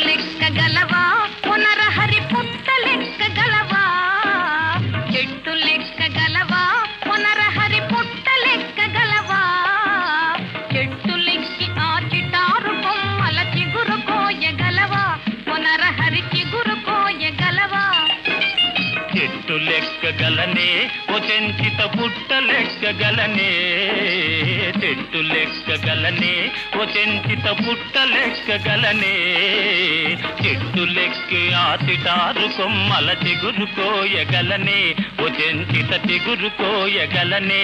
లెక్కగలవా పునరహరి పుట్ట లెక్కగలవా చెట్టు లెక్కగలవా పునరహరి పుట్ట లెక్కగలవా చెట్టు లెక్కి ఆ చిటారు కొమ్మల చిగురు కోయగలవా పునరహరి చిగురు కోయగలవా చెట్టు లెక్కగలనే ఓ చెంచిత పుట్ట లెక్కగలనే చెట్టు లెక్కగలనే ఓ చెంచిత పుట్ట లెక్కగలనే చెట్టు లెక్కి ఆ చిటారు కొమ్మల చిగురు కోయగలనే ఓ చెంచిత చిగురు కోయగలనే